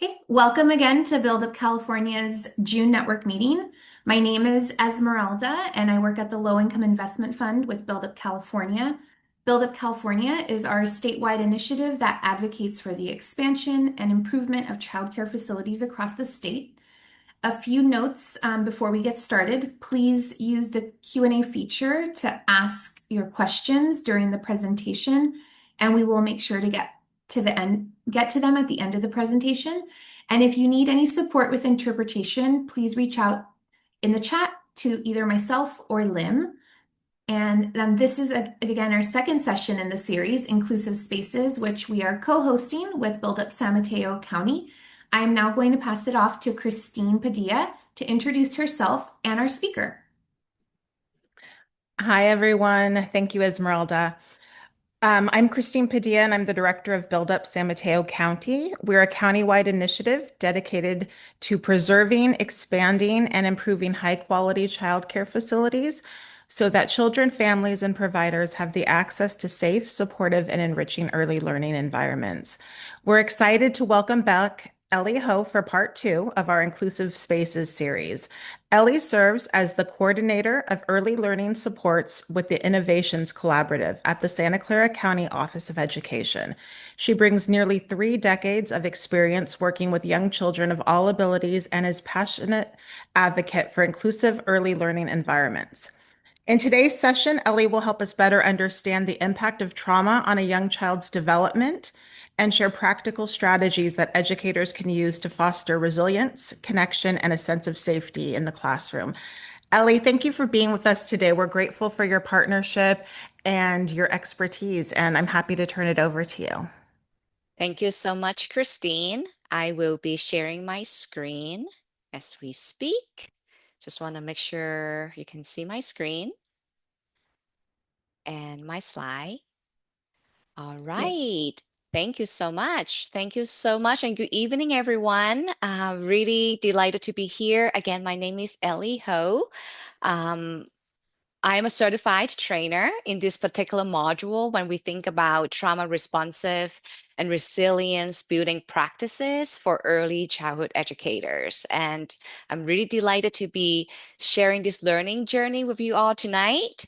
Okay, welcome again to Build Up California's June network meeting. My name is Esmeralda, and I work at the Low Income Investment Fund with Build Up California. Build Up California is our statewide initiative that advocates for the expansion and improvement of childcare facilities across the state. A few notes before we get started. Please use the Q&A feature to ask your questions during the presentation, and we will make sure to get to them at the end of the presentation. And if you need any support with interpretation, please reach out in the chat to either myself or Lim. And then this is, again, our second session in the series, Inclusive Spaces, which we are co-hosting with Build Up San Mateo County. I am now going to pass it off to Christine Padilla to introduce herself and our speaker. Hi, everyone. Thank you, Esmeralda. I'm Christine Padilla, and I'm the director of Build Up San Mateo County. We're a countywide initiative dedicated to preserving, expanding, and improving high-quality childcare facilities so that children, families, and providers have the access to safe, supportive, and enriching early learning environments. We're excited to welcome back Elley Ho for part two of our Inclusive Spaces series. Elley serves as the coordinator of early learning supports with the Innovations Collaborative at the Santa Clara County Office of Education. She brings nearly 3 decades of experience working with young children of all abilities and is passionate advocate for inclusive early learning environments. In today's session, Elley will help us better understand the impact of trauma on a young child's development and share practical strategies that educators can use to foster resilience, connection, and a sense of safety in the classroom. Elley, thank you for being with us today. We're grateful for your partnership and your expertise, and I'm happy to turn it over to you. Thank you so much, Christine. I will be sharing my screen as we speak. Just want to make sure you can see my screen and my slide. All Yeah. right. Thank you so much. Thank you so much. And good evening, everyone. Really delighted to be here. Again, my name is Elley Ho. Um, I am a certified trainer in this particular module when we think about trauma responsive and resilience building practices for early childhood educators. And I'm really delighted to be sharing this learning journey with you all tonight.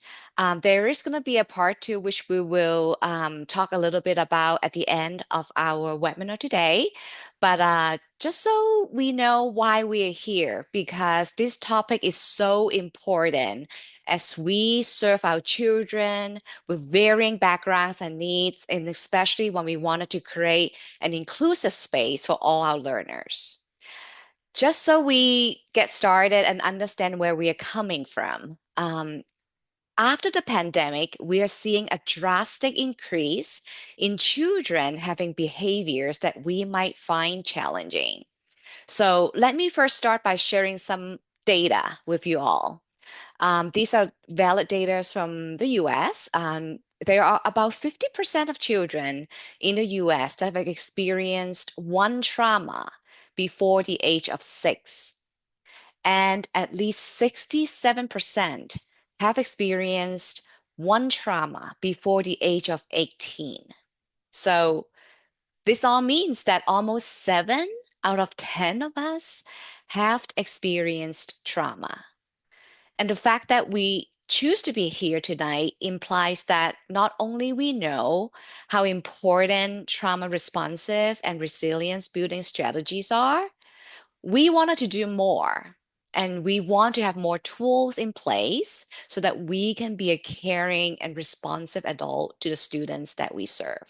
There is going to be a part two, which we will talk a little bit about at the end of our webinar today. But just so we know why we are here, because this topic is so important as we serve our children with varying backgrounds and needs, and especially when we wanted to create an inclusive space for all our learners. Just so we get started and understand where we are coming from. After the pandemic, we are seeing a drastic increase in children having behaviors that we might find challenging. So let me first start by sharing some data with you all. These are valid data from the US. There are about 50% of children in the US that have experienced one trauma before the age of 6, and at least 67% have experienced one trauma before the age of 18. So this all means that almost 7 out of 10 of us have experienced trauma. And the fact that we choose to be here tonight implies that not only we know how important trauma responsive and resilience building strategies are, we wanted to do more. And we want to have more tools in place so that we can be a caring and responsive adult to the students that we serve.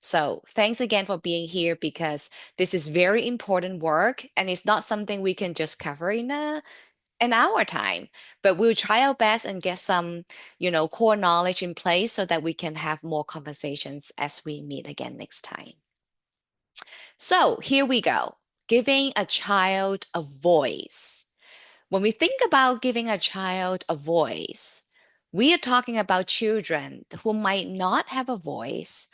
So thanks again for being here, because this is very important work and it's not something we can just cover in our time, but we'll try our best and get some, core knowledge in place so that we can have more conversations as we meet again next time. So here we go. Giving a child a voice. When we think about giving a child a voice, we are talking about children who might not have a voice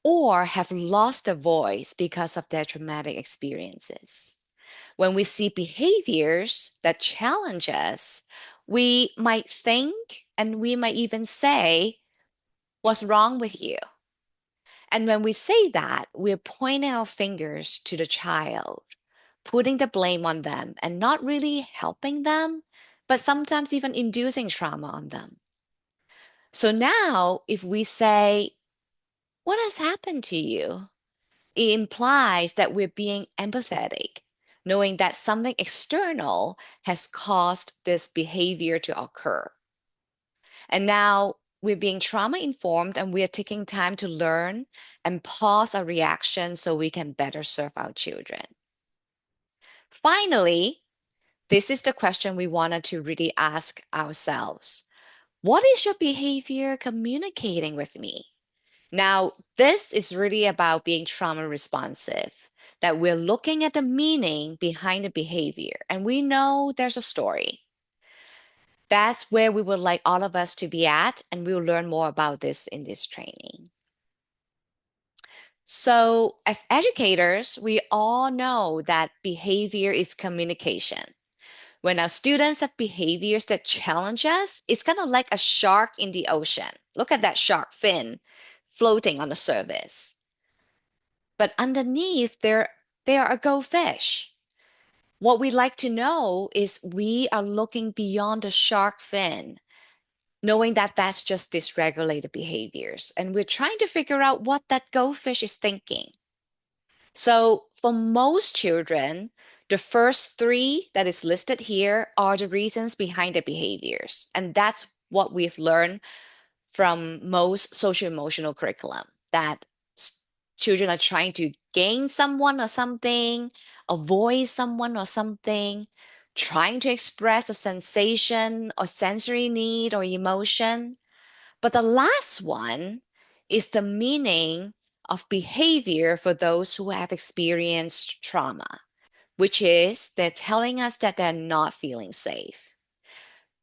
or have lost a voice because of their traumatic experiences. When we see behaviors that challenge us, we might think and we might even say, "What's wrong with you?" And when we say that, we're pointing our fingers to the child. putting the blame on them and not really helping them, but sometimes even inducing trauma on them. So now, if we say, what has happened to you? It implies that we're being empathetic, knowing that something external has caused this behavior to occur. And now we're being trauma informed and we are taking time to learn and pause our reaction so we can better serve our children. Finally, this is the question we wanted to really ask ourselves. What is your behavior communicating with me? Now, this is really about being trauma responsive, that we're looking at the meaning behind the behavior, and we know there's a story. That's where we would like all of us to be at, and we'll learn more about this in this training. So, as educators, we all know that behavior is communication. When our students have behaviors that challenge us, it's kind of like a shark in the ocean. Look at that shark fin floating on the surface. But underneath, there are goldfish. What we like to know is we are looking beyond the shark fin, knowing that that's just dysregulated behaviors. And we're trying to figure out what that goldfish is thinking. So for most children, the first three that is listed here are the reasons behind the behaviors. And that's what we've learned from most social emotional curriculum, that children are trying to gain someone or something, avoid someone or something, trying to express a sensation or sensory need or emotion. But the last one is the meaning of behavior for those who have experienced trauma, which is they're telling us that they're not feeling safe.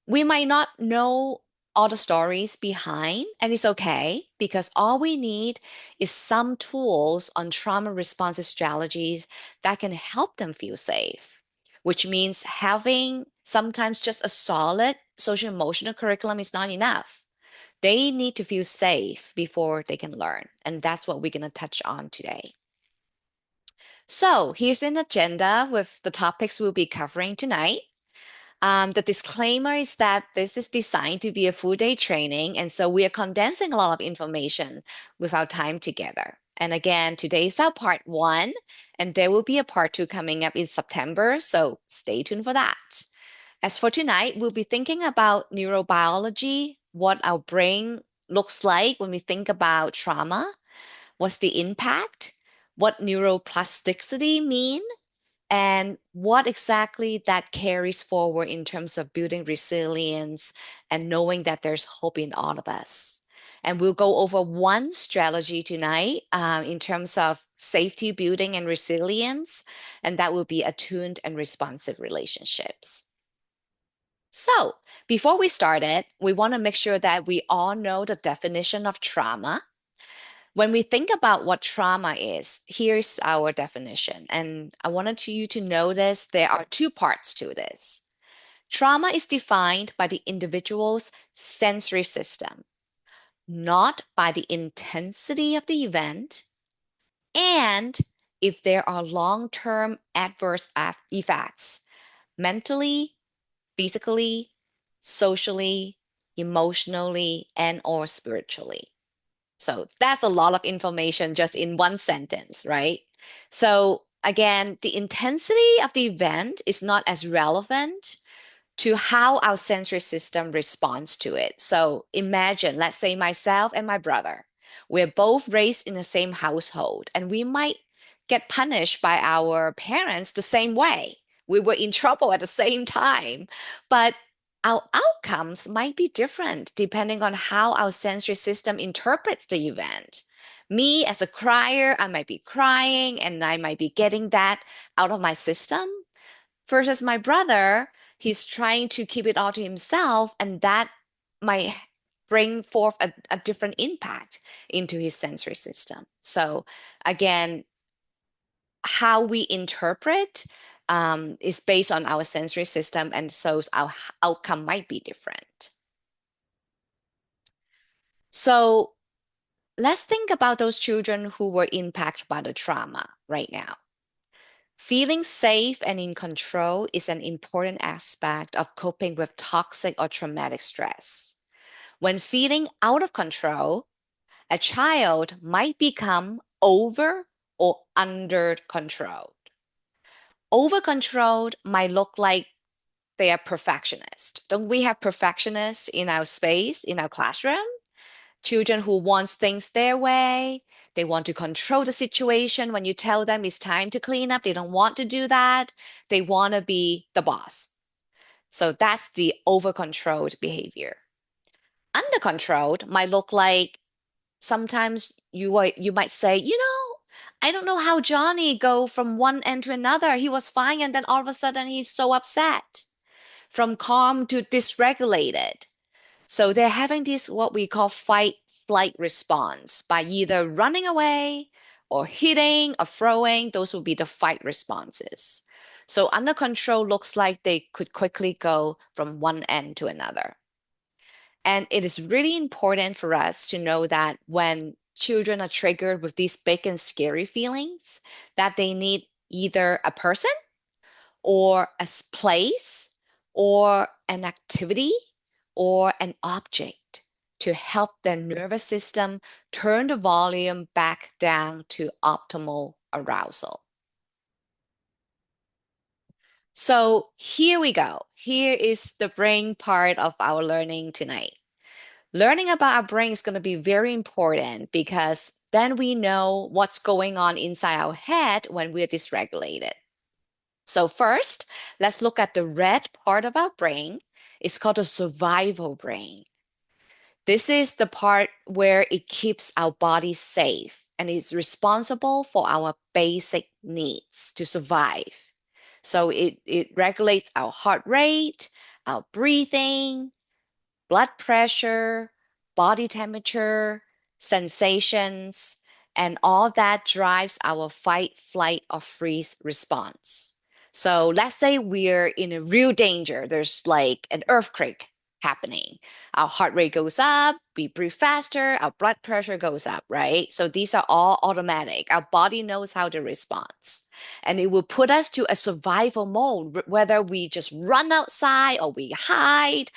We might not know all the stories behind, and it's okay because all we need is some tools on trauma responsive strategies that can help them feel safe, which means having sometimes just a solid social emotional curriculum is not enough. They need to feel safe before they can learn. And that's what we're going to touch on today. So here's an agenda with the topics we'll be covering tonight. The disclaimer is that this is designed to be a full day training, and so we are condensing a lot of information with our time together. And again, today is our part one, and there will be a part two coming up in September, so stay tuned for that. As for tonight, we'll be thinking about neurobiology, what our brain looks like when we think about trauma, what's the impact, what neuroplasticity mean, and what exactly that carries forward in terms of building resilience and knowing that there's hope in all of us. And we'll go over one strategy tonight in terms of safety building and resilience, and that will be attuned and responsive relationships. So, before we start it, we want to make sure that we all know the definition of trauma. When we think about what trauma is, here's our definition. And I wanted you to notice there are two parts to this. Trauma is defined by the individual's sensory system, not by the intensity of the event, and if there are long-term adverse effects, mentally, physically, socially, emotionally, and or spiritually. So that's a lot of information just in one sentence, right? So again, the intensity of the event is not as relevant to how our sensory system responds to it. So imagine, let's say myself and my brother, we're both raised in the same household, and we might get punished by our parents the same way. We were in trouble at the same time, but our outcomes might be different depending on how our sensory system interprets the event. Me as a crier, I might be crying and I might be getting that out of my system versus my brother, he's trying to keep it all to himself, and that might bring forth a different impact into his sensory system. So, again, how we interpret is based on our sensory system, and so our outcome might be different. So, let's think about those children who were impacted by the trauma right now. Feeling safe and in control is an important aspect of coping with toxic or traumatic stress. When feeling out of control, a child might become over or under controlled. Over controlled might look like they are perfectionist. Don't we have perfectionists in our space, in our classroom? Children who want things their way. They want to control the situation. When you tell them it's time to clean up, they don't want to do that. They want to be the boss. So that's the over controlled behavior. Under controlled might look like sometimes you might say, I don't know how Johnny go from one end to another. He was fine and then all of a sudden he's so upset. From calm to dysregulated. So they're having this what we call fight flight response by either running away or hitting or throwing. Those would be the fight responses. So under control looks like they could quickly go from one end to another. And it is really important for us to know that when children are triggered with these big and scary feelings, that they need either a person or a place or an activity or an object to help their nervous system turn the volume back down to optimal arousal. So here we go. Here is the brain part of our learning tonight. Learning about our brain is going to be very important because then we know what's going on inside our head when we're dysregulated. So first, let's look at the red part of our brain. It's called the survival brain. This is the part where it keeps our body safe and is responsible for our basic needs to survive. So it regulates our heart rate, our breathing, blood pressure, body temperature, sensations, and all that drives our fight, flight, or freeze response. So let's say we're in a real danger. There's like an earthquake happening. Our heart rate goes up, we breathe faster, our blood pressure goes up, right? So these are all automatic. Our body knows how to respond. And it will put us to a survival mode, whether we just run outside or we hide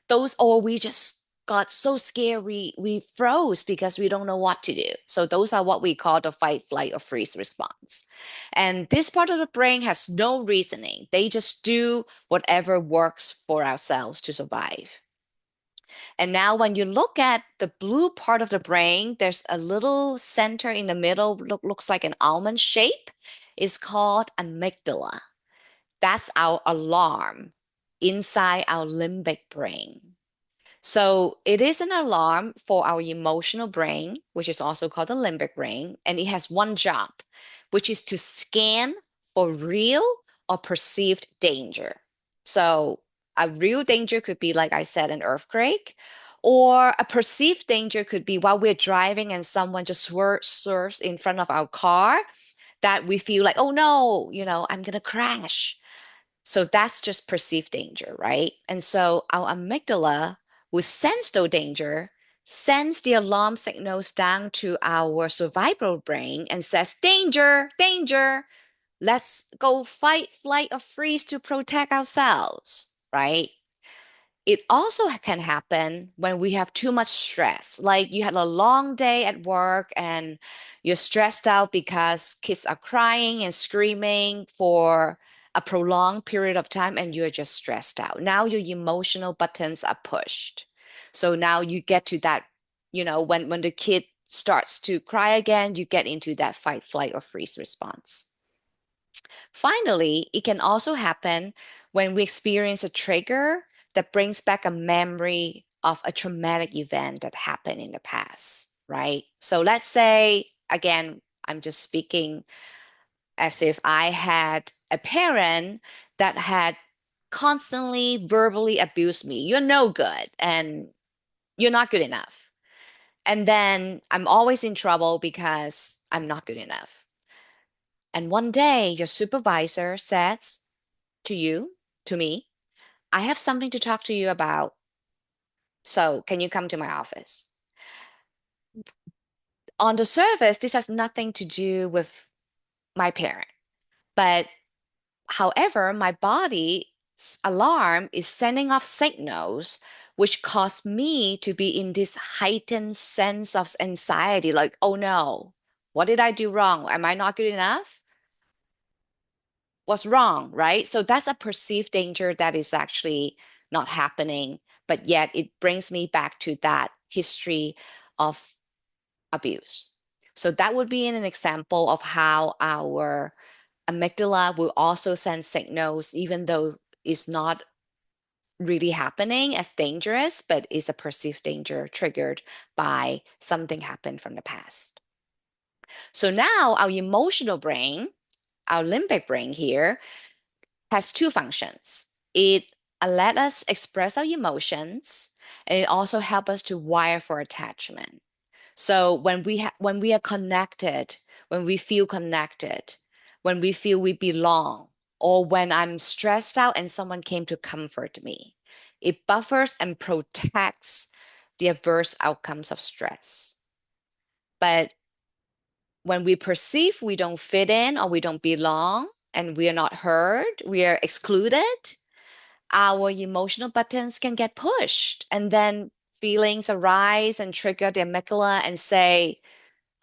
those or we just got so scared we froze because we don't know what to do. So those are what we call the fight, flight, or freeze response. And this part of the brain has no reasoning. They just do whatever works for ourselves to survive. And now when you look at the blue part of the brain, there's a little center in the middle, looks like an almond shape. It's called amygdala. That's our alarm inside our limbic brain. So it is an alarm for our emotional brain, which is also called the limbic brain, and it has one job, which is to scan for real or perceived danger. So a real danger could be, like I said, an earthquake, or a perceived danger could be while we're driving and someone just swerves in front of our car that we feel like, oh no, I'm gonna crash. So that's just perceived danger, right? And so our amygdala will sense the danger, sends the alarm signals down to our survival brain and says, danger, danger, let's go fight, flight, or freeze to protect ourselves, right? It also can happen when we have too much stress. Like you had a long day at work and you're stressed out because kids are crying and screaming for a prolonged period of time and you're just stressed out. Now your emotional buttons are pushed. So now you get to that, when the kid starts to cry again, you get into that fight, flight, or freeze response. Finally, it can also happen when we experience a trigger that brings back a memory of a traumatic event that happened in the past, right? So let's say, again, I'm just speaking as if I had a parent that had constantly verbally abused me. You're no good and you're not good enough. And then I'm always in trouble because I'm not good enough. And one day your supervisor says to you, to me, I have something to talk to you about. So can you come to my office? On the surface, this has nothing to do with my parent. But however, my body's alarm is sending off signals which cause me to be in this heightened sense of anxiety, like, oh no, what did I do wrong? Am I not good enough? What's wrong, right? So that's a perceived danger that is actually not happening, but yet it brings me back to that history of abuse. So that would be an example of how our amygdala will also send signals, even though it's not really happening as dangerous, but is a perceived danger triggered by something happened from the past. So now our emotional brain, our limbic brain here, has two functions. It let us express our emotions, and it also helps us to wire for attachment. So when we are connected, when we feel connected, when we feel we belong, or when I'm stressed out and someone came to comfort me, it buffers and protects the adverse outcomes of stress. But when we perceive we don't fit in or we don't belong and we are not heard, we are excluded, our emotional buttons can get pushed. And then feelings arise and trigger the amygdala and say,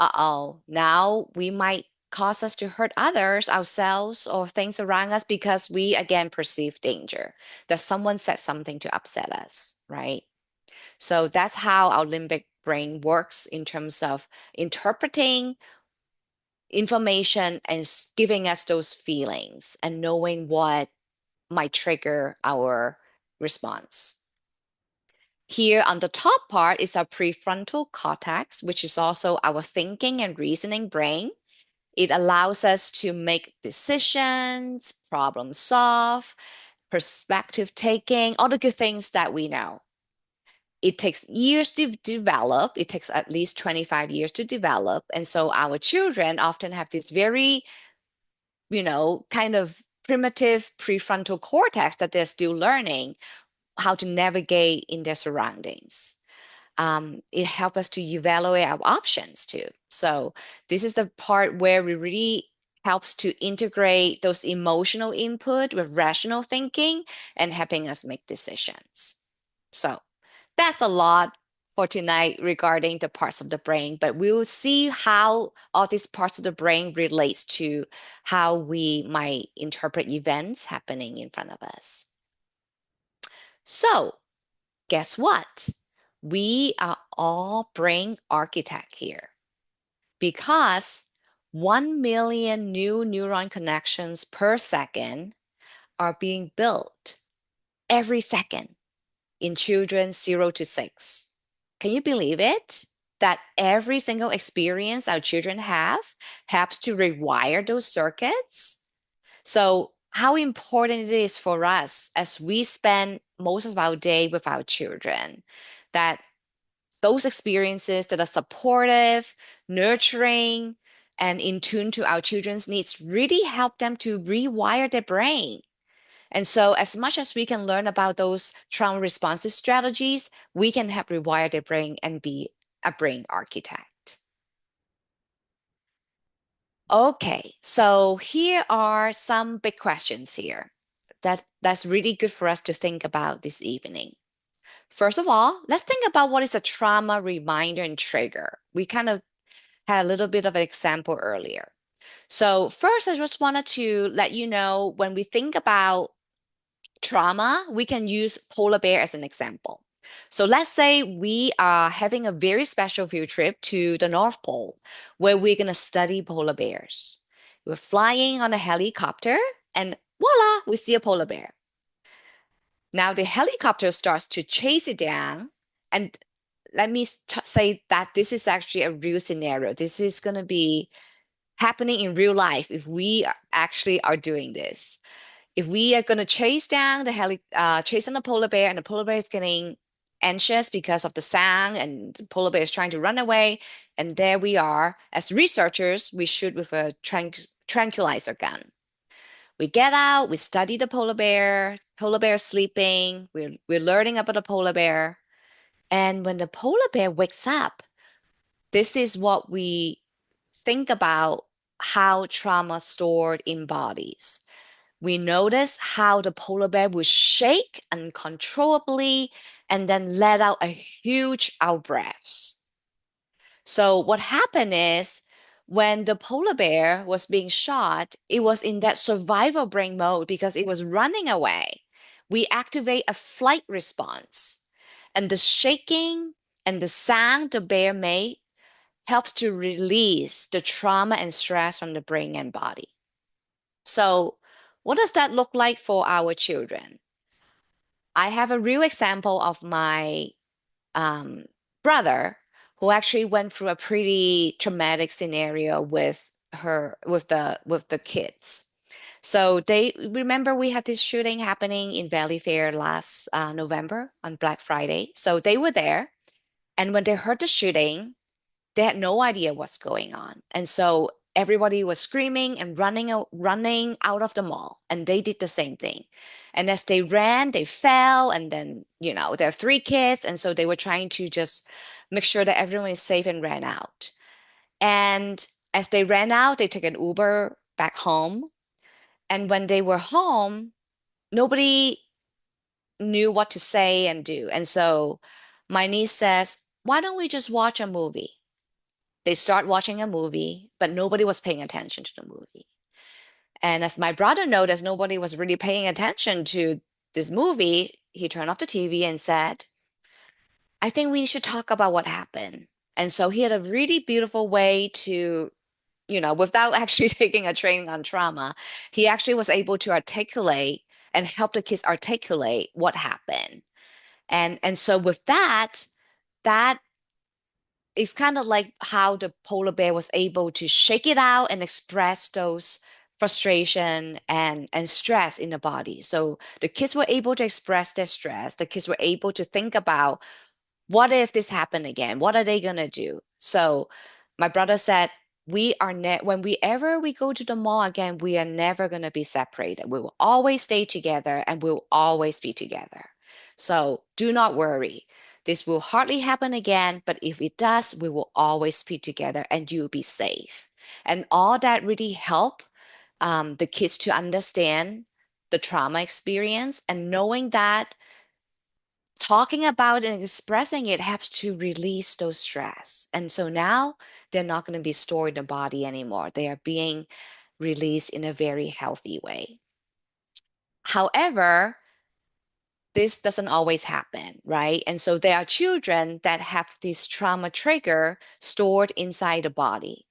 uh-oh, now we might cause us to hurt others, ourselves, or things around us because we again perceive danger, that someone said something to upset us, right? So that's how our limbic brain works in terms of interpreting information and giving us those feelings and knowing what might trigger our response. Here on the top part is our prefrontal cortex, which is also our thinking and reasoning brain. It allows us to make decisions, problem solve, perspective taking, all the good things that we know. It takes years to develop. It takes at least 25 years to develop. And so our children often have this very, kind of primitive prefrontal cortex that they're still learning how to navigate in their surroundings. It helps us to evaluate our options too. So this is the part where we really helps to integrate those emotional input with rational thinking and helping us make decisions. So that's a lot for tonight regarding the parts of the brain, but we will see how all these parts of the brain relates to how we might interpret events happening in front of us. So guess what? We are all brain architect here because 1 million new neuron connections per second are being built every second in children 0 to 6. Can you believe it? That every single experience our children have helps to rewire those circuits. So, how important it is for us as we spend most of our day with our children, that those experiences that are supportive, nurturing, and in tune to our children's needs really help them to rewire their brain. And so, as much as we can learn about those trauma responsive strategies, we can help rewire their brain and be a brain architect. Okay, so here are some big questions here that's really good for us to think about this evening. First of all, let's think about what is a trauma reminder and trigger. We kind of had a little bit of an example earlier. So first, I just wanted to let you know when we think about trauma, we can use polar bear as an example. So let's say we are having a very special field trip to the North Pole where we're going to study polar bears. We're flying on a helicopter and voila, we see a polar bear. Now the helicopter starts to chase it down. And let me say that this is actually a real scenario. This is going to be happening in real life if we actually are doing this. If we are going to chase down chase down the polar bear, and the polar bear is getting anxious because of the sound, and the polar bear is trying to run away, and there we are as researchers, we shoot with a tranquilizer gun. We get out, we study the polar bear sleeping, we're learning about the polar bear. And when the polar bear wakes up, this is what we think about how trauma stored in bodies. We notice how the polar bear would shake uncontrollably and then let out a huge outbreath. So what happened is when the polar bear was being shot, it was in that survival brain mode because it was running away. We activate a flight response, and the shaking and the sound the bear made helps to release the trauma and stress from the brain and body. So, what does that look like for our children? I have a real example of my um, brother who actually went through a pretty traumatic scenario with the kids. So they remember we had this shooting happening in Valley Fair last November on Black Friday. So they were there, and when they heard the shooting, they had no idea what's going on. And so everybody was screaming and running out of the mall. And they did the same thing. And as they ran, they fell. And then, there are three kids. And so they were trying to just make sure that everyone is safe and ran out. And as they ran out, they took an Uber back home. And when they were home, nobody knew what to say and do. And so my niece says, why don't we just watch a movie? They start watching a movie, but nobody was paying attention to the movie. And as my brother noticed, nobody was really paying attention to this movie. He turned off the TV and said, I think we should talk about what happened. And so he had a really beautiful way to, without actually taking a training on trauma, he actually was able to articulate and help the kids articulate what happened. And so with that it's kind of like how the polar bear was able to shake it out and express those frustration and stress in the body. So the kids were able to express their stress. The kids were able to think about what if this happened again? What are they gonna do? So my brother said, we are when we ever we go to the mall again, we are never gonna be separated. We will always stay together and we'll always be together. So do not worry. This will hardly happen again, but if it does, we will always be together and you'll be safe. And all that really help the kids to understand the trauma experience and knowing that talking about and expressing it helps to release those stress. And so now they're not going to be stored in the body anymore. They are being released in a very healthy way. However, this doesn't always happen, right? And so there are children that have this trauma trigger stored inside the body.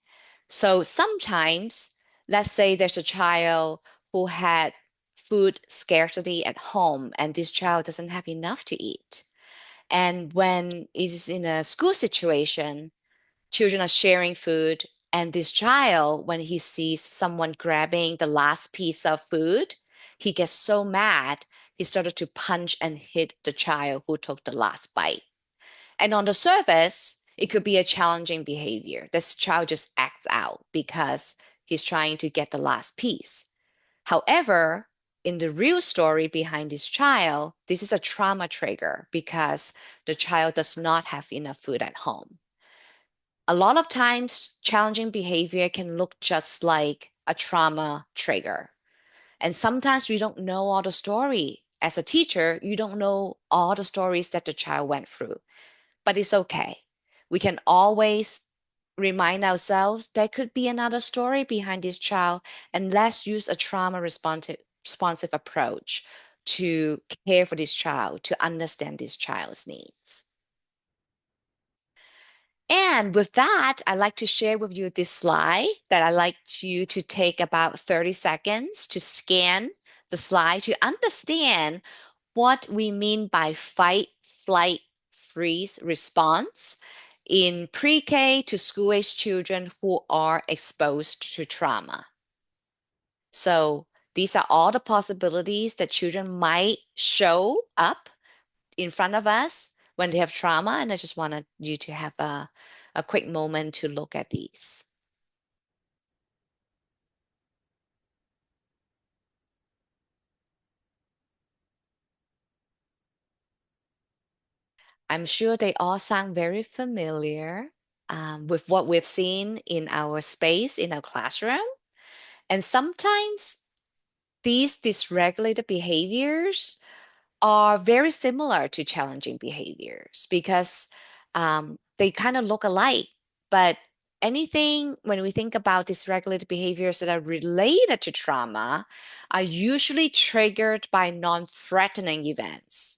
So sometimes, let's say there's a child who had food scarcity at home and this child doesn't have enough to eat. And when it's in a school situation, children are sharing food, and this child, when he sees someone grabbing the last piece of food, he gets so mad, he started to punch and hit the child who took the last bite. And on the surface, it could be a challenging behavior. This child just acts out because he's trying to get the last piece. However, in the real story behind this child, this is a trauma trigger because the child does not have enough food at home. A lot of times, challenging behavior can look just like a trauma trigger. And sometimes we don't know all the story. As a teacher, you don't know all the stories that the child went through, but it's okay. We can always remind ourselves there could be another story behind this child, and let's use a trauma responsive approach to care for this child, to understand this child's needs. And with that, I'd like to share with you this slide that I'd like you to take about 30 seconds to scan the slide to understand what we mean by fight, flight, freeze response in pre-K to school age children who are exposed to trauma. So these are all the possibilities that children might show up in front of us when they have trauma. And I just wanted you to have a quick moment to look at these. I'm sure they all sound very familiar. with what we've seen in our space, in our classroom. And sometimes these dysregulated behaviors are very similar to challenging behaviors because they kind of look alike. But anything, when we think about dysregulated behaviors that are related to trauma, are usually triggered by non-threatening events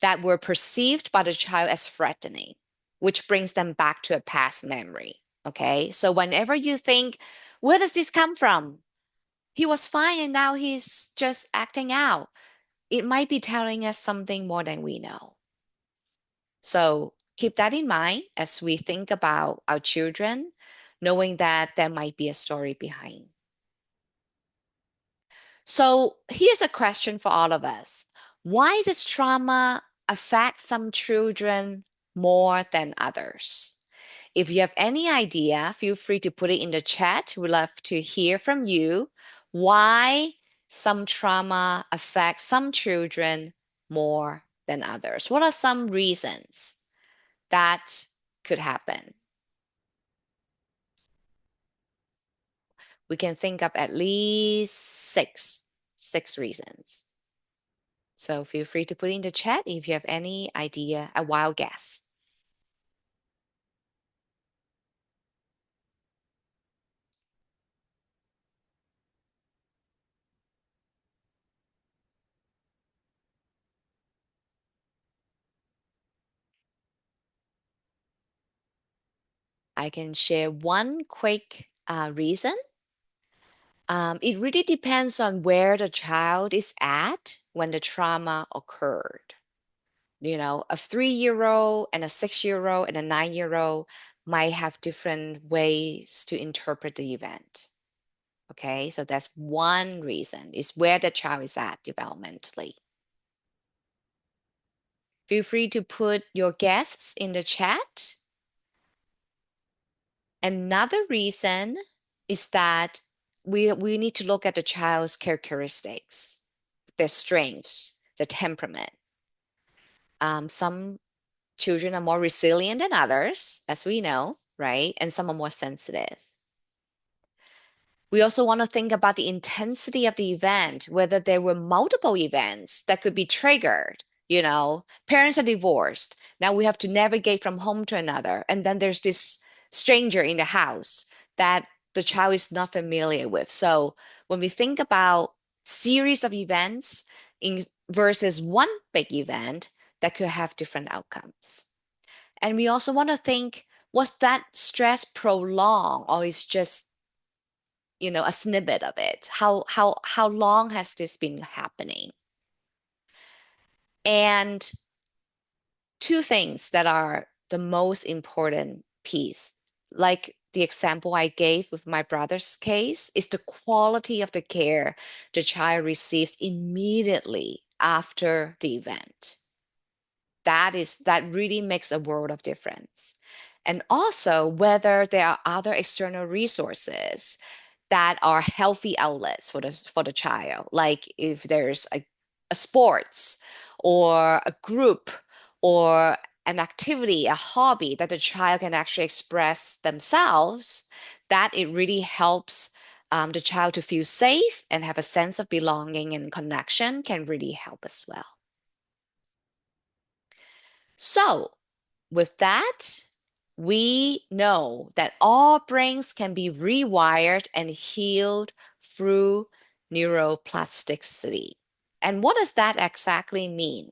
that were perceived by the child as threatening, which brings them back to a past memory. Okay. So whenever you think, where does this come from? He was fine and now he's just acting out. It might be telling us something more than we know. So keep that in mind as we think about our children, knowing that there might be a story behind. So here's a question for all of us. Why does trauma affect some children more than others? If you have any idea, feel free to put it in the chat. We'd love to hear from you why some trauma affects some children more than others. What are some reasons that could happen? We can think of at least six reasons. So feel free to put in the chat if you have any idea, a wild guess. I can share one quick reason. It really depends on where the child is at when the trauma occurred. You know, a 3-year-old and a 6-year-old and a 9-year-old might have different ways to interpret the event. Okay, so that's one reason, is where the child is at developmentally. Feel free to put your guesses in the chat. Another reason is that we need to look at the child's characteristics, their strengths, their temperament. Some children are more resilient than others, as we know, right? And some are more sensitive. We also want to think about the intensity of the event, whether there were multiple events that could be triggered. You know, parents are divorced. Now we have to navigate from home to another. And then there's this stranger in the house that the child is not familiar with. So when we think about series of events versus one big event, that could have different outcomes. And we also want to think, was that stress prolonged or is just a snippet of it? How long has this been happening? And two things that are the most important piece, like the example I gave with my brother's case, is the quality of the care the child receives immediately after the event. That really makes a world of difference. And also whether there are other external resources that are healthy outlets for the child, like if there's a sports or a group or an activity, a hobby that the child can actually express themselves, that it really helps the child to feel safe and have a sense of belonging and connection can really help as well. So with that, we know that all brains can be rewired and healed through neuroplasticity. And what does that exactly mean?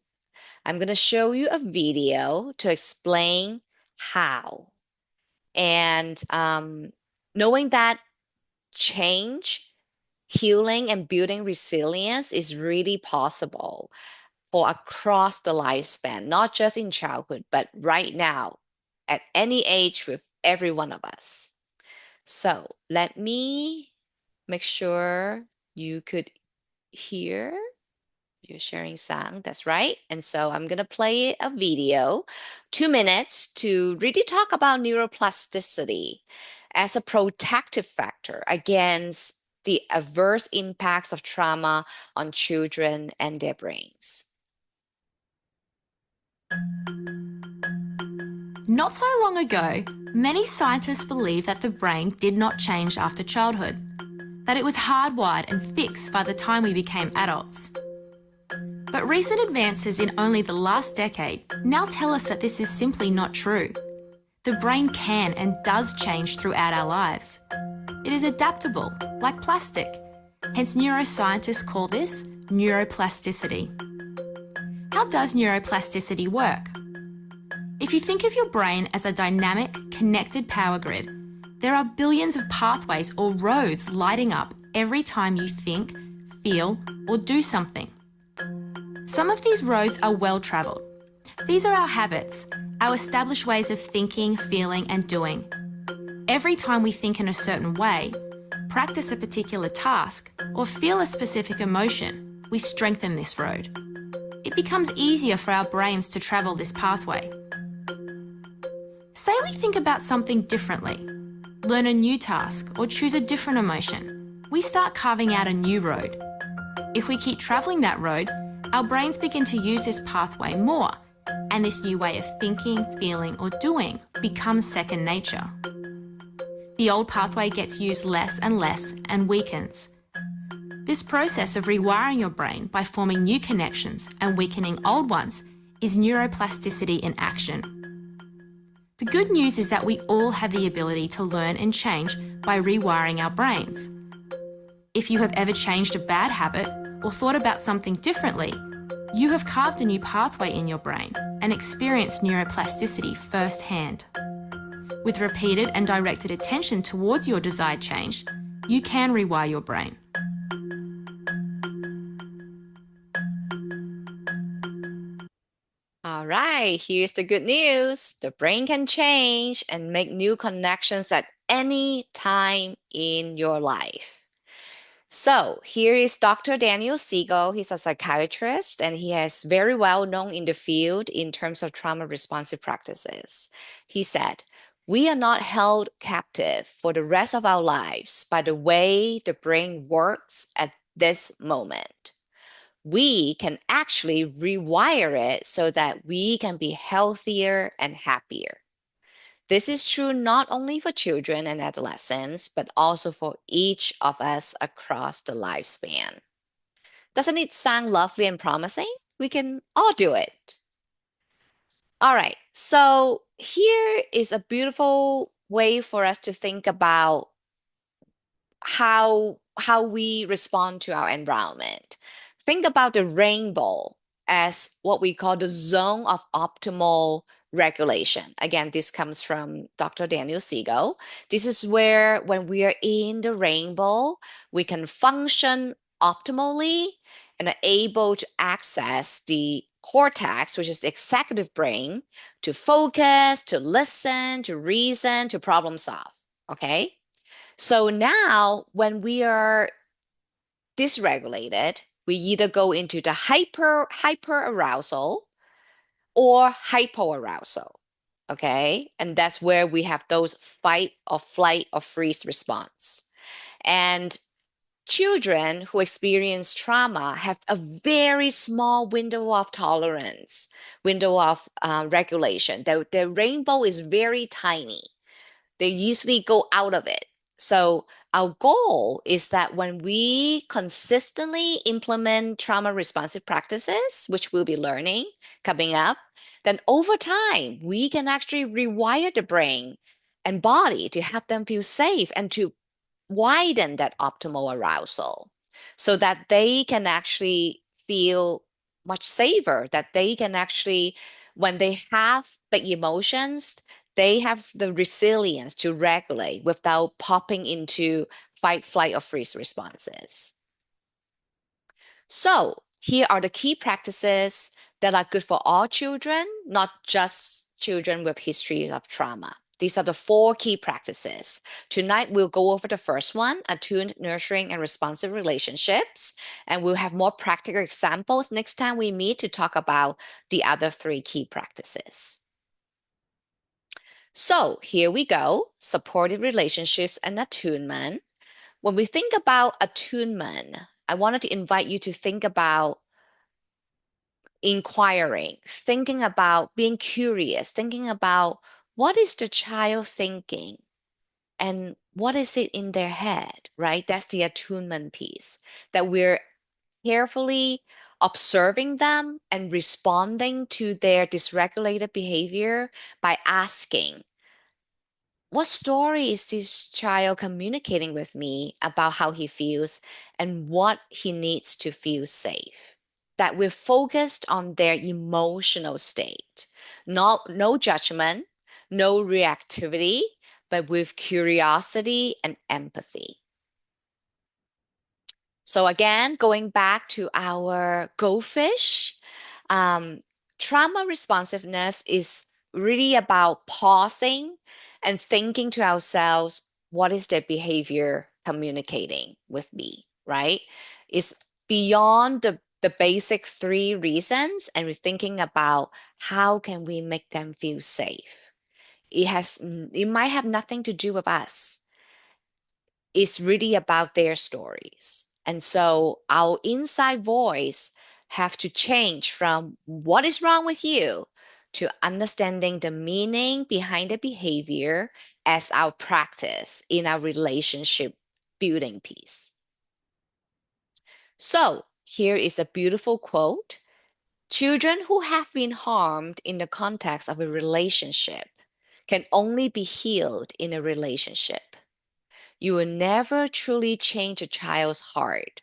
I'm going to show you a video to explain how. And knowing that change, healing, and building resilience is really possible for across the lifespan, not just in childhood, but right now, at any age with every one of us. So let me make sure you could hear. You're sharing sound, that's right. And so I'm going to play a video, 2 minutes, to really talk about neuroplasticity as a protective factor against the adverse impacts of trauma on children and their brains. Not so long ago, many scientists believed that the brain did not change after childhood, that it was hardwired and fixed by the time we became adults. But recent advances in only the last decade now tell us that this is simply not true. The brain can and does change throughout our lives. It is adaptable, like plastic. Hence, neuroscientists call this neuroplasticity. How does neuroplasticity work? If you think of your brain as a dynamic, connected power grid, there are billions of pathways or roads lighting up every time you think, feel, or do something. Some of these roads are well-travelled. These are our habits, our established ways of thinking, feeling, and doing. Every time we think in a certain way, practice a particular task, or feel a specific emotion, we strengthen this road. It becomes easier for our brains to travel this pathway. Say we think about something differently, learn a new task, or choose a different emotion. We start carving out a new road. If we keep travelling that road, our brains begin to use this pathway more, and this new way of thinking, feeling, or doing becomes second nature. The old pathway gets used less and weakens. This process of rewiring your brain by forming new connections and weakening old ones is neuroplasticity in action. The good news is that we all have the ability to learn and change by rewiring our brains. If you have ever changed a bad habit or thought about something differently, you have carved a new pathway in your brain and experienced neuroplasticity firsthand. With repeated and directed attention towards your desired change, you can rewire your brain. All right, here's the good news. The brain can change and make new connections at any time in your life. So here is Dr. Daniel Siegel. He's a psychiatrist and he is very well known in the field in terms of trauma responsive practices. He said, "We are not held captive for the rest of our lives by the way the brain works at this moment. We can actually rewire it so that we can be healthier and happier." This is true not only for children and adolescents, but also for each of us across the lifespan. Doesn't it sound lovely and promising? We can all do it. All right, so here is a beautiful way for us to think about how we respond to our environment. Think about the rainbow as what we call the zone of optimal regulation. Again, this comes from Dr. Daniel Siegel. This is where when we are in the rainbow, we can function optimally and are able to access the cortex, which is the executive brain, to focus, to listen, to reason, to problem solve. Okay? So now, when we are dysregulated, we either go into the hyper arousal or hypoarousal. Okay, and that's where we have those fight or flight or freeze response. And children who experience trauma have a very small window of tolerance, window of regulation. The rainbow is very tiny. They usually go out of it. So our goal is that when we consistently implement trauma responsive practices, which we'll be learning coming up, then over time, we can actually rewire the brain and body to help them feel safe and to widen that optimal arousal so that they can actually feel much safer, that they can actually, when they have big emotions, they have the resilience to regulate without popping into fight, flight, or freeze responses. So here are the key practices that are good for all children, not just children with histories of trauma. These are the 4 key practices. Tonight, we'll go over the first one, attuned, nurturing, and responsive relationships. And we'll have more practical examples next time we meet to talk about the other 3 key practices. So here we go, supportive relationships and attunement. When we think about attunement, I wanted to invite you to think about inquiring, thinking about being curious, thinking about what is the child thinking? And what is it in their head, right? That's the attunement piece that we're carefully observing them and responding to their dysregulated behavior by asking, what story is this child communicating with me about how he feels and what he needs to feel safe? That we're focused on their emotional state, not no judgment, no reactivity, but with curiosity and empathy. So again, going back to our goldfish, um, trauma responsiveness is really about pausing and thinking to ourselves, what is their behavior communicating with me, right? It's beyond the basic three reasons, and we're thinking about how can we make them feel safe. It might have nothing to do with us. It's really about their stories. And so our inside voice have to change from what is wrong with you to understanding the meaning behind the behavior as our practice in our relationship building piece. So here is a beautiful quote. Children who have been harmed in the context of a relationship can only be healed in a relationship. You will never truly change a child's heart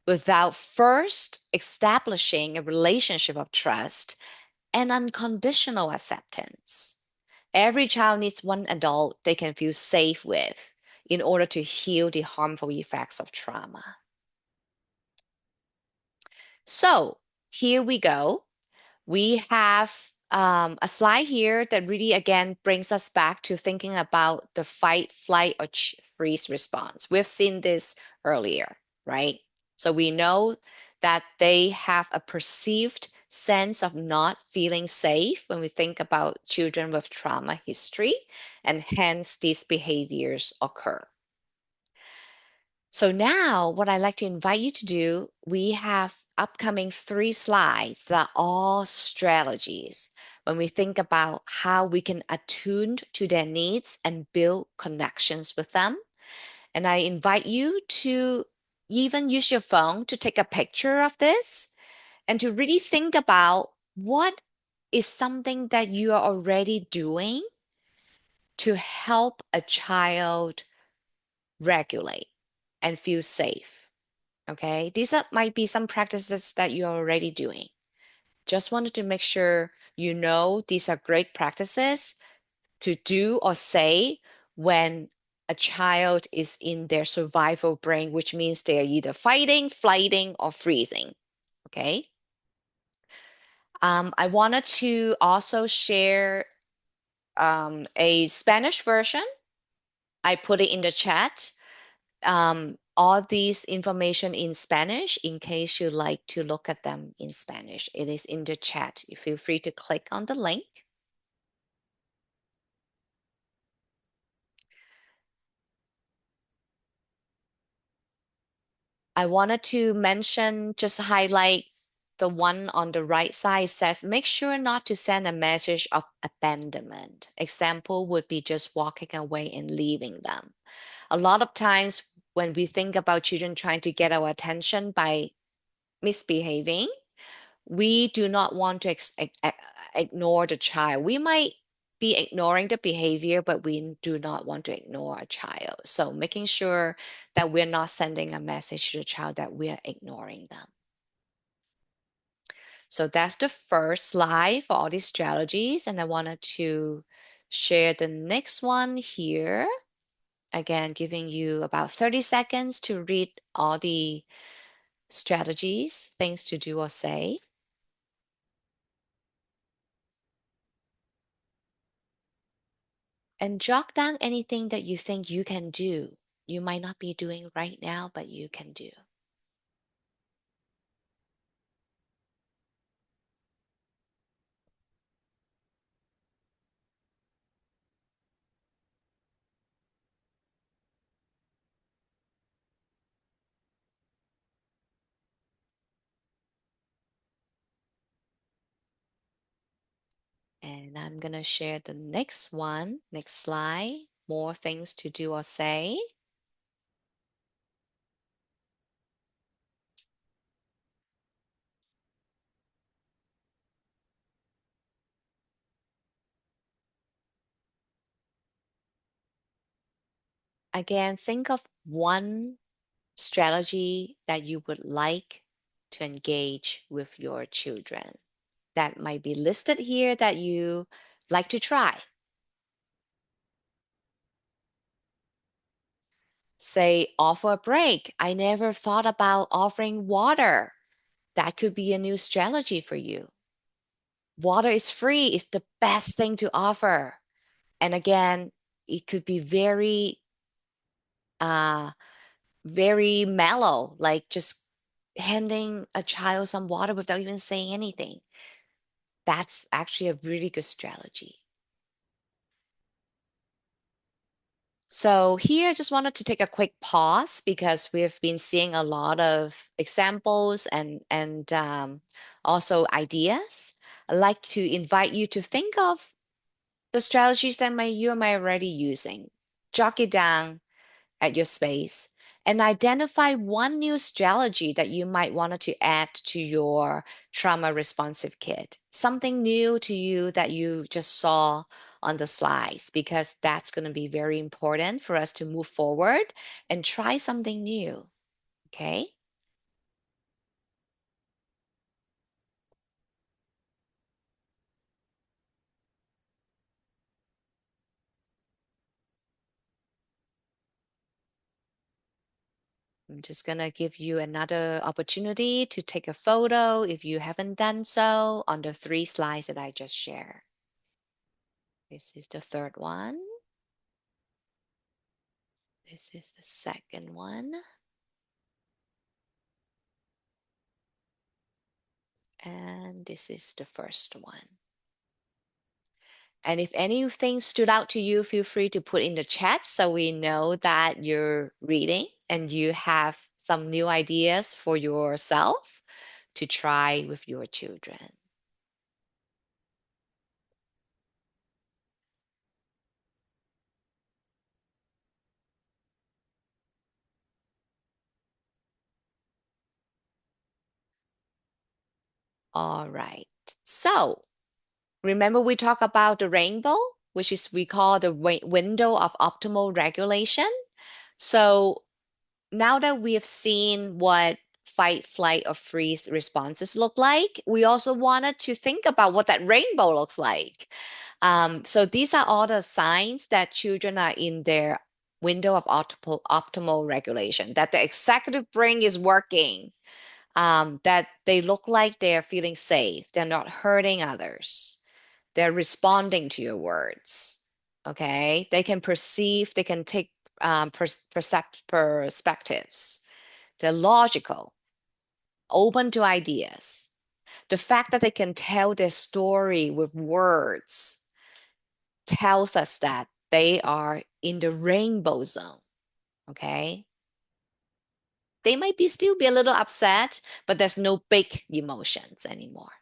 without first establishing a relationship of trust and unconditional acceptance. Every child needs one adult they can feel safe with in order to heal the harmful effects of trauma. So here we go. We have a slide here that really, again, brings us back to thinking about the fight, flight, or freeze response. We've seen this earlier, right? So we know that they have a perceived sense of not feeling safe when we think about children with trauma history, and hence these behaviors occur. So now what I'd like to invite you to do, we have upcoming 3 slides that are all strategies when we think about how we can attune to their needs and build connections with them. And I invite you to even use your phone to take a picture of this and to really think about what is something that you are already doing to help a child regulate and feel safe. Okay, might be some practices that you're already doing. Just wanted to make sure you know these are great practices to do or say when a child is in their survival brain, which means they are either fighting, flighting, or freezing. Okay. I wanted to also share a Spanish version. I put it in the chat. All these information in Spanish in case you like to look at them in Spanish. It is in the chat. You feel free to click on the link. I wanted to mention, just highlight the one on the right side says, make sure not to send a message of abandonment. Example would be just walking away and leaving them. A lot of times when we think about children trying to get our attention by misbehaving, we do not want to ignore the child. We might be ignoring the behavior, but we do not want to ignore a child. So making sure that we're not sending a message to the child that we are ignoring them. So that's the first slide for all these strategies. And I wanted to share the next one here. Again, giving you about 30 seconds to read all the strategies, things to do or say. And jot down anything that you think you can do. You might not be doing right now, but you can do. And I'm going to share the next one, next slide. More things to do or say. Again, think of one strategy that you would like to engage with your children that might be listed here that you like to try. Say, offer a break. I never thought about offering water. That could be a new strategy for you. Water is free, it's the best thing to offer. And again, it could be uh, very mellow, like just handing a child some water without even saying anything. That's actually a really good strategy. So here, I just wanted to take a quick pause because we've been seeing a lot of examples and also ideas. I'd like to invite you to think of the strategies that you might already using. Jot it down at your space and identify one new strategy that you might want to add to your trauma responsive kit. Something new to you that you just saw on the slides, because that's going to be very important for us to move forward and try something new. Okay. I'm just going to give you another opportunity to take a photo if you haven't done so on the 3 slides that I just shared. This is the third one. This is the second one. And this is the first one. And if anything stood out to you, feel free to put in the chat so we know that you're reading and you have some new ideas for yourself to try with your children. All right. So remember we talked about the rainbow, which is we call the window of optimal regulation. So now that we have seen what fight, flight, or freeze responses look like, we also wanted to think about what that rainbow looks like. So these are all the signs that children are in their window of optimal regulation, that the executive brain is working, that they look like they're feeling safe, they're not hurting others, they're responding to your words. Okay, they can perceive, they can take perspectives. They're logical, open to ideas. The fact that they can tell their story with words tells us that they are in the rainbow zone. Okay. They might still be a little upset, but there's no big emotions anymore.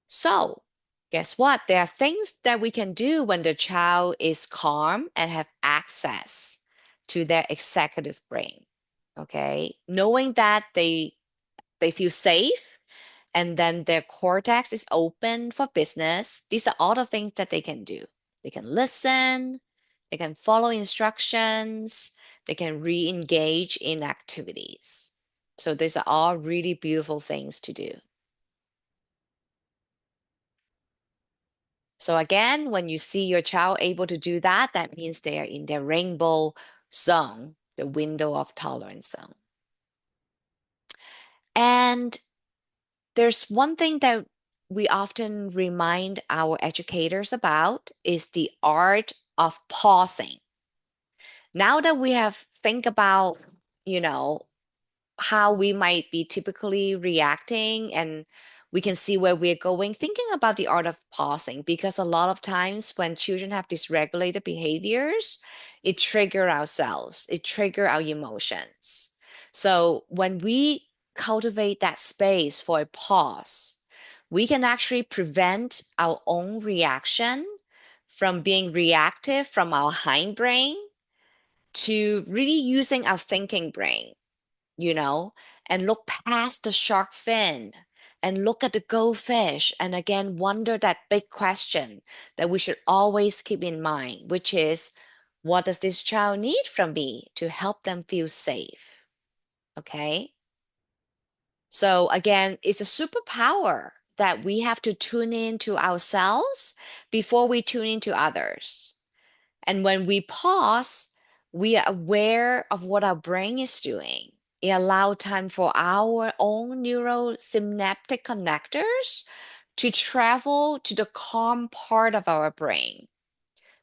So, guess what? There are things that we can do when the child is calm and have access to their executive brain. Okay, knowing that they feel safe and then their cortex is open for business. These are all the things that they can do. They can listen, they can follow instructions, they can re-engage in activities. So these are all really beautiful things to do. So again, when you see your child able to do that, that means they are in their rainbow zone, the window of tolerance zone. And there's one thing that we often remind our educators about is the art of pausing. Now that we have think about, you know, how we might be typically reacting and We can see where we're going, thinking about the art of pausing, because a lot of times when children have dysregulated behaviors, it trigger ourselves, it trigger our emotions. So when we cultivate that space for a pause, we can actually prevent our own reaction from being reactive from our hindbrain to really using our thinking brain, you know, and look past the shark fin and look at the goldfish and again wonder that big question that we should always keep in mind, which is, what does this child need from me to help them feel safe? Okay. So again, it's a superpower that we have to tune in to ourselves before we tune into others. And when we pause, we are aware of what our brain is doing. It allows time for our own neurosynaptic connectors to travel to the calm part of our brain.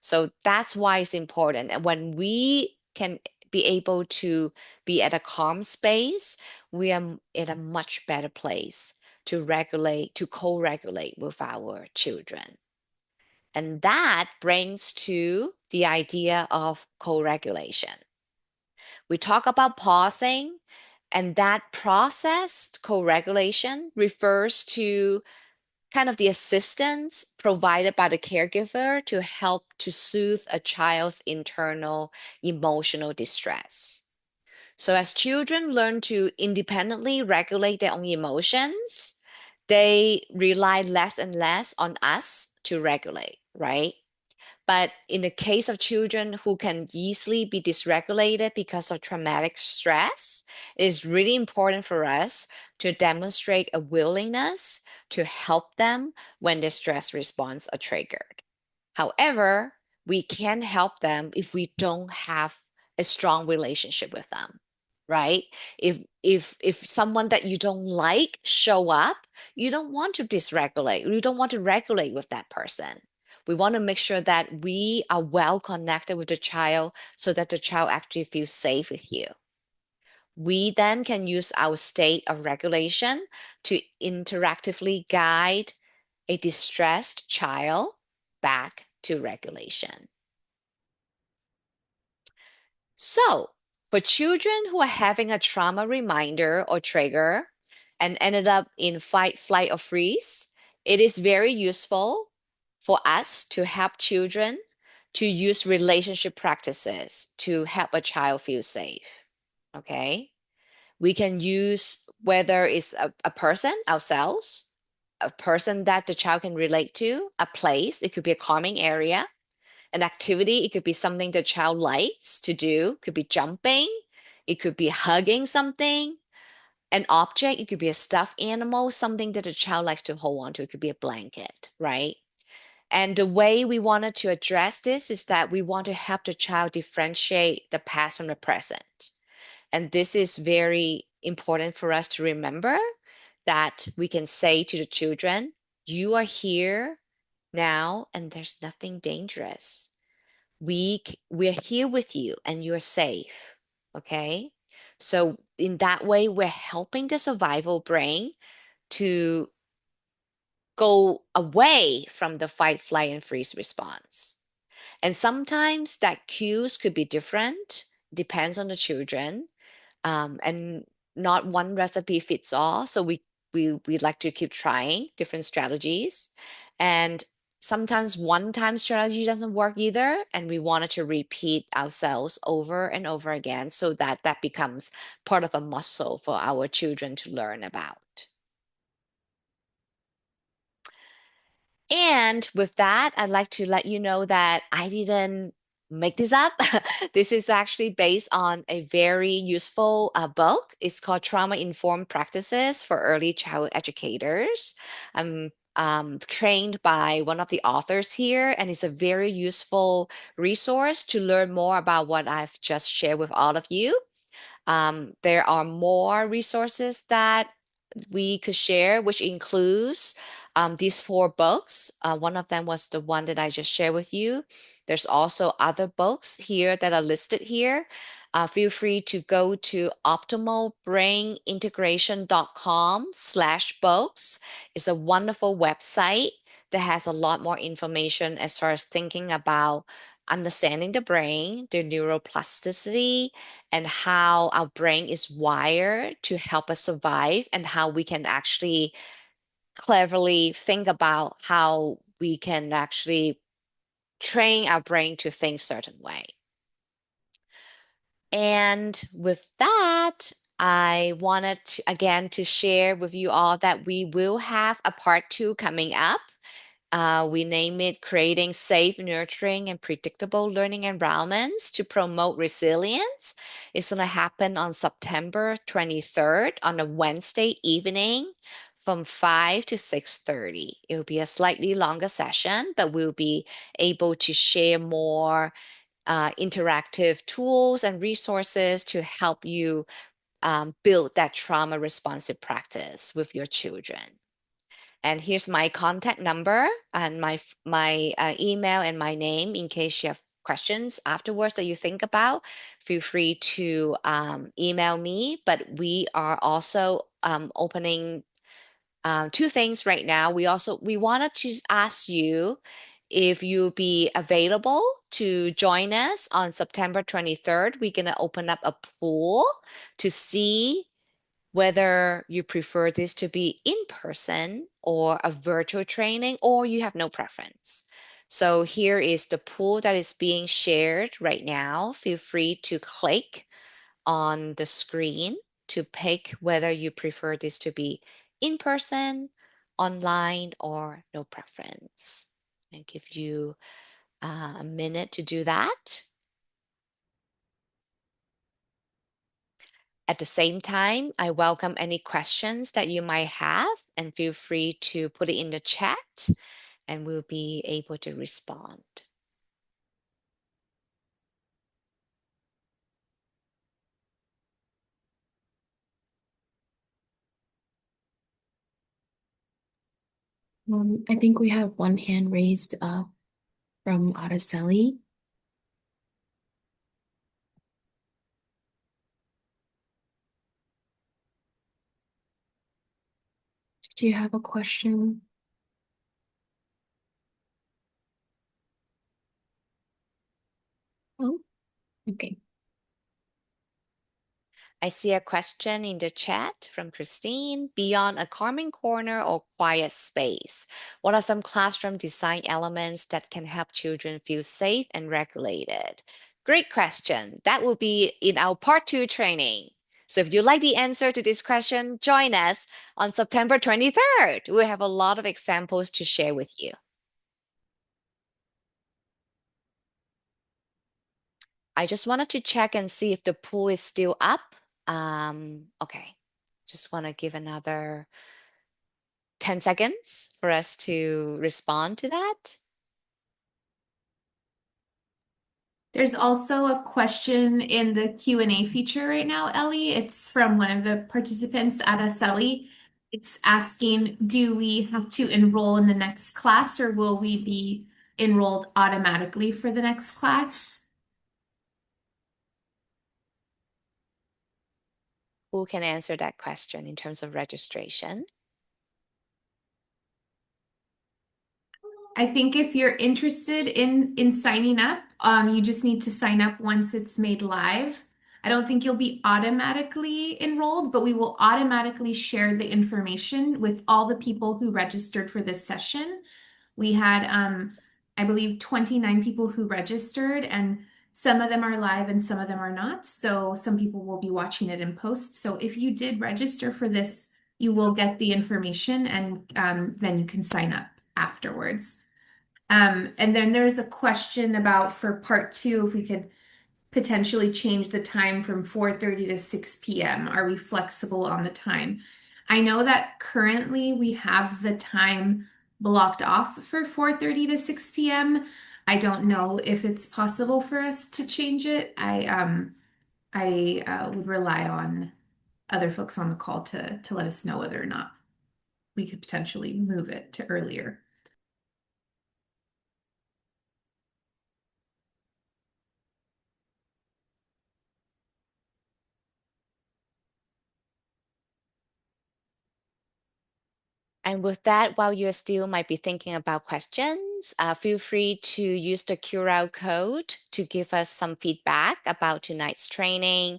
So that's why it's important. And when we can be able to be at a calm space, we are in a much better place to regulate, to co-regulate with our children. And that brings to the idea of co-regulation. We talk about pausing, and that process, co-regulation, refers to kind of the assistance provided by the caregiver to help to soothe a child's internal emotional distress. So as children learn to independently regulate their own emotions, they rely less and less on us to regulate, right? But in the case of children who can easily be dysregulated because of traumatic stress, it is really important for us to demonstrate a willingness to help them when their stress response are triggered. However, we can help them if we don't have a strong relationship with them, right? If someone that you don't like show up, you don't want to dysregulate. You don't want to regulate with that person. We want to make sure that we are well connected with the child so that the child actually feels safe with you. We then can use our state of regulation to interactively guide a distressed child back to regulation. So, for children who are having a trauma reminder or trigger and ended up in fight, flight, or freeze, it is very useful for us to help children to use relationship practices to help a child feel safe. Okay? We can use whether it's a person, ourselves, a person that the child can relate to, a place, it could be a calming area, an activity, it could be something the child likes to do, could be jumping, it could be hugging something, an object, it could be a stuffed animal, something that the child likes to hold on to, it could be a blanket, right? And the way we wanted to address this is that we want to help the child differentiate the past from the present. And this is very important for us to remember, that we can say to the children, you are here now and there's nothing dangerous. We're here with you and you're safe. Okay. So in that way, we're helping the survival brain to go away from the fight, flight, and freeze response. And sometimes that cues could be different, depends on the children, and not one recipe fits all. So we like to keep trying different strategies. And sometimes one time strategy doesn't work either, and we wanted to repeat ourselves over and over again so that that becomes part of a muscle for our children to learn about. And with that, I'd like to let you know that I didn't make this up. This is actually based on a very useful book. It's called Trauma Informed Practices for Early Childhood Educators. I'm trained by one of the authors here, and it's a very useful resource to learn more about what I've just shared with all of you. There are more resources that we could share, which includes These four books, one of them was the one that I just shared with you. There's also other books here that are listed here. Feel free to go to optimalbrainintegration.com/books. It's a wonderful website that has a lot more information as far as thinking about understanding the brain, the neuroplasticity, and how our brain is wired to help us survive, and how we can actually cleverly think about how we can actually train our brain to think certain way. And with that, I wanted to, again, to share with you all that we will have a part two coming up. We name it Creating Safe, Nurturing, and Predictable Learning Environments to Promote Resilience. It's going to happen on September 23rd on a Wednesday evening from 5 to 6:30. It will be a slightly longer session, but we'll be able to share more interactive tools and resources to help you build that trauma responsive practice with your children. And here's my contact number and my email and my name in case you have questions afterwards that you think about. Feel free to email me. But we are also opening two things right now. We wanted to ask you if you'll be available to join us on September 23rd. We're gonna open up a poll to see whether you prefer this to be in person or a virtual training, or you have no preference. So here is the pool that is being shared right now. Feel free to click on the screen to pick whether you prefer this to be in person, online, or no preference. And give you a minute to do that. At the same time, I welcome any questions that you might have, and feel free to put it in the chat and we'll be able to respond. I think we have one hand raised from Araceli. Do you have a question? Oh, okay. I see a question in the chat from Christine. Beyond a calming corner or quiet space, what are some classroom design elements that can help children feel safe and regulated? Great question. That will be in our part two training. So if you like the answer to this question, join us on September 23rd. We'll have a lot of examples to share with you. I just wanted to check and see if the pool is still up. Okay, just want to give another 10 seconds for us to respond to that. There's also a question in the Q&A feature right now, Ellie. It's from one of the participants at Araceli. It's asking, do we have to enroll in the next class or will we be enrolled automatically for the next class? Who can answer that question in terms of registration? I think if you're interested in signing up, you just need to sign up once it's made live. I don't think you'll be automatically enrolled, but we will automatically share the information with all the people who registered for this session. We had, I believe, 29 people who registered, and some of them are live and some of them are not. So some people will be watching it in post. So if you did register for this, you will get the information and then you can sign up afterwards. And then there's a question about for part two, if we could potentially change the time from 4:30 to 6 p.m. Are we flexible on the time? I know that currently we have the time blocked off for 4:30 to 6 p.m. I don't know if it's possible for us to change it. I would rely on other folks on the call to let us know whether or not. we could potentially move it to earlier. And with that, while you still might be thinking about questions, feel free to use the QR code to give us some feedback about tonight's training.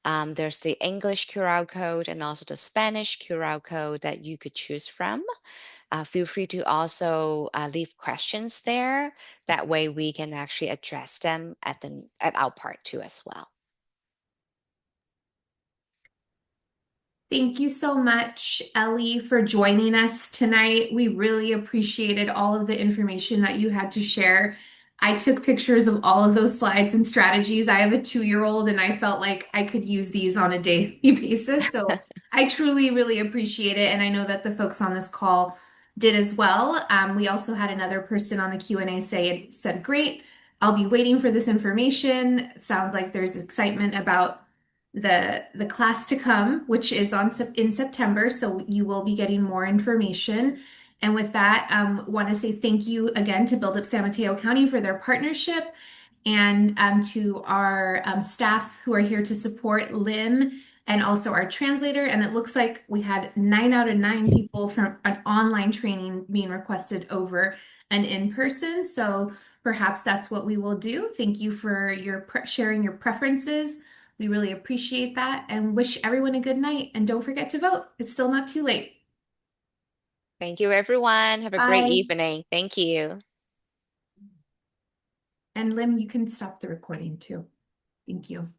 There's the English QR code and also the Spanish QR code that you could choose from. Feel free to also leave questions there. That way we can actually address them at our part too as well. Thank you so much, Ellie, for joining us tonight. We really appreciated all of the information that you had to share. I took pictures of all of those slides and strategies. I have a 2-year-old and I felt like I could use these on a daily basis. So I truly, really appreciate it. And I know that the folks on this call did as well. We also had another person on the Q&A said, great, I'll be waiting for this information. Sounds like there's excitement about the class to come, which is in September. So you will be getting more information. And with that, want to say thank you again to Build Up San Mateo County for their partnership, and to our staff who are here to support Lim, and also our translator. And it looks like we had 9 out of 9 people from an online training being requested over an in-person. So perhaps that's what we will do. Thank you for your sharing your preferences. We really appreciate that and wish everyone a good night. And don't forget to vote. It's still not too late. Thank you, everyone. Have a great Bye. evening. Thank you. And Lim, you can stop the recording too. Thank you.